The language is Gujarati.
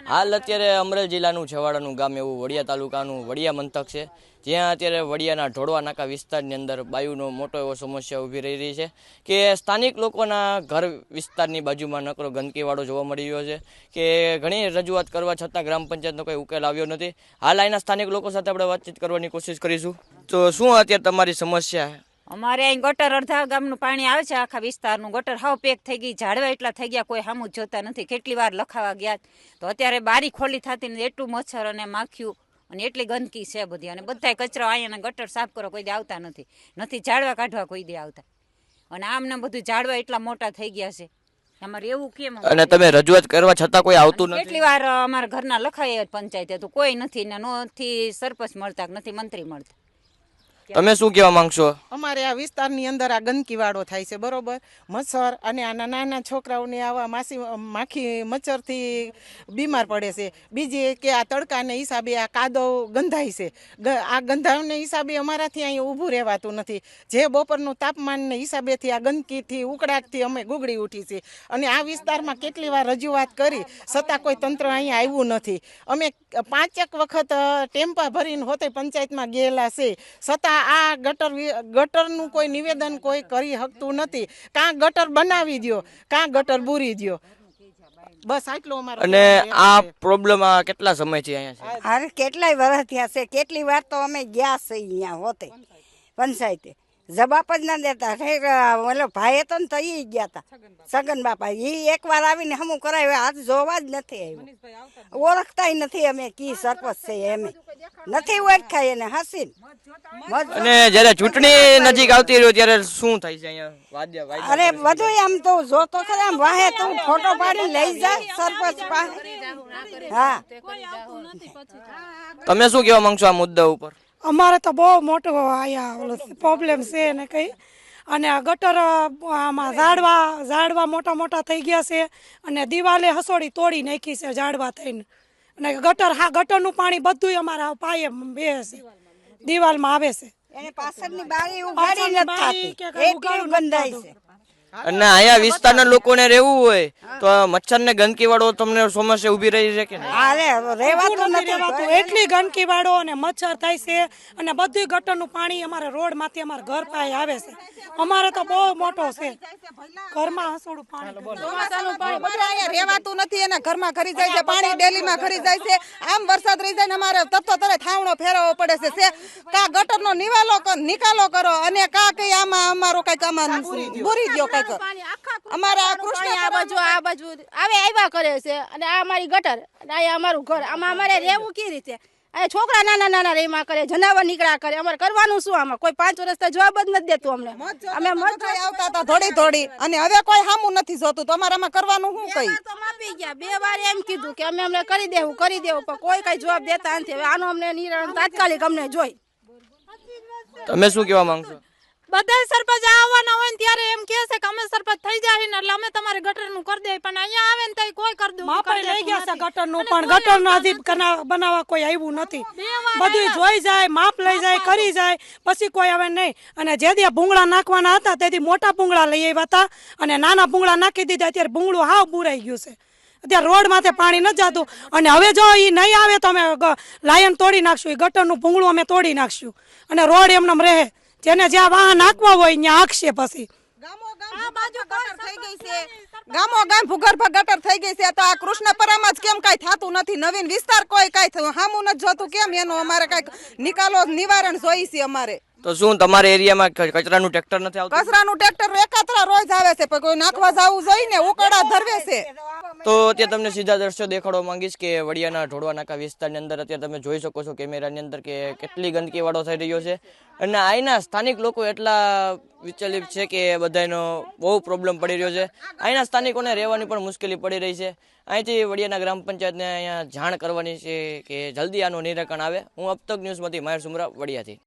હાલ અત્યારે અમરેલી જિલ્લાનું છેવાડાનું ગામ એવું વડિયા તાલુકાનું વડિયા મથક છે, જ્યાં અત્યારે વડિયાના ઢોળવા નાકા વિસ્તારની અંદર બાયુનો મોટો એવો સમસ્યા ઊભી રહી છે કે સ્થાનિક લોકોના ઘર વિસ્તારની બાજુમાં નકરો ગંદકીવાળો જોવા મળી રહ્યો છે કે ઘણી રજૂઆત કરવા છતાં ગ્રામ પંચાયતનો કોઈ ઉકેલ આવ્યો નથી। હાલ અહીંના સ્થાનિક લોકો સાથે આપણે વાતચીત કરવાની કોશિશ કરીશું। તો શું અત્યારે તમારી સમસ્યા છે? અમારે અહીં ગટર અડધા ગામનું પાણી આવે છે, આખા વિસ્તારનું ગટર હાવ પેક થઈ ગઈ, ઝાડવા એટલા થઈ ગયા, કોઈ સામું જોતા નથી। કેટલી વાર લખાવા ગયા તો અત્યારે બારી ખોલી થતી નથી, એટલું મચ્છર અને માખ્યું અને એટલી ગંદકી છે બધી, અને બધાય કચરો અહીંયા ગટર સાફ કરો કોઈ દે આવતા નથી ઝાડવા કાઢવા કોઈ દે આવતા, અને આમને બધું ઝાડવા એટલા મોટા થઈ ગયા છે। અમારે એવું કેમ? અને તમે રજૂઆત કરવા છતાં કોઈ આવતું નથી? કેટલી વાર અમારા ઘરના લખાય પંચાયતે તો કોઈ નથી, ને નથી સરપંચ મળતા, નથી મંત્રી મળતા। તમે શું કહેવા માંગશો? અમારે આ વિસ્તારની અંદર આ ગંદકીવાળો થાય છે, બરોબર, મચ્છર અને આના નાના છોકરાઓને આવા માખી મચ્છરથી બીમાર પડે છે। બીજી કે આ તડકાને હિસાબે આ કાદવ ગંધાય છે, આ ગંધાવને હિસાબે અમારાથી અહીં ઊભું રહેવાતું નથી। જે બપોરનું તાપમાનને હિસાબેથી આ ગંદકીથી ઉકળાટથી અમે ગુગળી ઉઠી છે, અને આ વિસ્તારમાં કેટલી વાર રજૂઆત કરી છતાં કોઈ તંત્ર અહીંયા આવ્યું નથી। અમે 5 વખત ટેમ્પા ભરીને હોતે પંચાયતમાં ગયેલા છે, છતાં આ ગટરનું કોઈ નિવેદન કોઈ કરી શકતું નથી। કાં ગટર બનાવી દ્યો, કાં ગટર બૂરી દ્યો, બસ આટલો અમારો। અને આ પ્રોબ્લેમ આ કેટલા સમયથી અહીંયા છે? અરે કેટલાય વર્ષ થયા છે, કેટલી વાર તો અમે ગયા છે અહીંયા હોતે પંચાયતે, જવાબ જ ના દેતા। ઓલો ભાઈ હતો ને તો એ ગયા હતા સગન બાપા, એ એકવાર આવીને હમું કરાવ્યા, હાથ જોવા જ નથી આવ્યું, ઓળખતા નથી અમે કી સરપંચ છે, એમે નથી ઓળખાય એને હસીન। અને જ્યારે ચૂંટણી નજીક આવતી રહ્યો ત્યારે શું થાય છે અહીંયા? અરે બધું આમ તો જોતો ખરા, આમ વાહે તો ફોટો પાડી લઈ જાય સરપંચ પાસે। હા, તમે શું કહેવા માંગશો આ મુદ્દા ઉપર? અમારે તો બહુ મોટો અહીંયા પ્રોબ્લેમ છે ને કઈ, અને આ ગટર આમાં ઝાડવા મોટા મોટા થઈ ગયા છે, અને દિવાલે હસોડી તોડી નાખી છે ઝાડવા થઈને, અને ગટરનું પાણી બધું અમારા પાયે બેસે દિવાલમાં આવે છે, એને પાછળની બારી ઉઘાડી નથી થતી, એટલું ગંધાય છે। અને અહીંયા વિસ્તારના લોકોને રહેવું હોય તો મચ્છર ને ગંદકી વાળો તમને સમસ્યા ઉભી રહી છે કે રહેવાતું નથી, એટલી ગંદકી વાળો અને મચ્છર થાય છે, અને બધું ગટરનું પાણી અમારે રોડ માંથી અમારા ઘર પાસે આવે છે। અમારે તો બહુ મોટો છે, ઘરમાં હસોડું પાણી બધું અહીંયા રહેવાતું નથી, એના ઘરમાં ખરી જાય છે, પાણી ડેલીમાં ખરી જાય છે। આમ વરસાદ રહી જાય ને અમારે તત્વ તરે થાવણો ફેરવવો પડે છે, કા ગટરનો નિકાલો કરો, અને કા કઈ આમાં અમારો કઈક આમાં બુરી દો, અમારા કૃષ્ણ આ બાજુ આવ્યા કરે છે, અને આ અમારી ગટર, અને આ અમારું ઘર, આમાં અમારે રહેવું કેવી રીતે? આ છોકરા નાના રેમાં કરે, જનાવર નીકળ્યા કરે, અમારે કરવાનું શું? આમાં કોઈ 5 વર્ષથી જવાબ જ નથી દેતું અમને। અમે મજૂરી આવતા હતા થોડી, અને હવે કોઈ સામું નથી જોતું, તો અમારે આમાં કરવાનું શું? કઈ તો માપી ગયા, 2 વાર એમ કીધું કે અમે અમને કરી દેવું, પણ કોઈ કઈ જવાબ દેતા નથી। હવે આનો અમને નિર્ણય તાત્કાલિક અમને જોઈ। તમે શું કહેવા માંગશો? બધા સરપંચ આવવાના હોય ને ત્યારે એમ કહે છે કે અમે સરપંચ થઈ જાય ને એટલે અમે તમારે ગટરનું કરી દઈએ, પણ અહીંયા આવે ને તો કોઈ કરી દઉં માપે લઈ ગયા છે ગટરનું, પણ ગટરનું હજી બનાવવા કોઈ આવ્યું નથી, બધું જોઈ જાય, માપ લઈ જાય, કરી જાય, પછી કોઈ આવે નહીં। અને જે દી ભૂંગળા નાખવાના હતા તેથી મોટા ભૂંગળા લઈ આવ્યા હતા, અને નાના ભૂંગળા નાખી દીધા, અત્યારે ભૂંગળું હાવ બુરાઈ ગયું છે, અત્યારે રોડ માથે પાણી નથી જતું, અને હવે જો એ નહીં આવે તો અમે લાયન તોડી નાખશું, એ ગટરનું ભૂંગળું અમે તોડી નાખશું, અને રોડ એમને રહે, જેને જ્યાં વાહન નાખવા હોય ત્યાં આખશે। પછી ગામો ગામ ભૂગર્ભ ગટર થઈ ગઈ છે, તો આ કૃષ્ણપરામાં જ કેમ કઈ થતું નથી? નવીન વિસ્તાર કોઈ કઈ સામું નથી જોતું, કેમ એનો અમારે કઈક નિકાલો નિવારણ જોઈ છે અમારે। તો શું તમારા એરિયામાં કચરાનું ટ્રેક્ટર નથી આવતું? કચરાનું ટ્રેક્ટર એકાત્રા રોજ આવે છે, પણ કોઈ નાખવા જવું જોઈને ઉકળા ધરવે છે। તો અત્યારે તમને સીધા દ્રશ્યો દેખાડવા માંગીશ કે વડિયાના ઢોળવા નાકા વિસ્તારની અંદર અત્યારે તમે જોઈ શકો છો કેમેરાની અંદર કે કેટલી ગંદકી વાળો થઈ રહ્યો છે, અને અહીંના સ્થાનિક લોકો એટલા વિચલિત છે કે બધાનો બહુ પ્રોબ્લેમ પડી રહ્યો છે। અહીંના સ્થાનિકોને રહેવાની પણ મુશ્કેલી પડી રહી છે। અહીંથી વડિયાના ગ્રામ પંચાયતને અહીંયા જાણ કરવાની છે કે જલ્દી આનું નિરાકરણ આવે। હું અબ તક ન્યૂઝમાંથી માહિર સુમરા, વડિયાથી।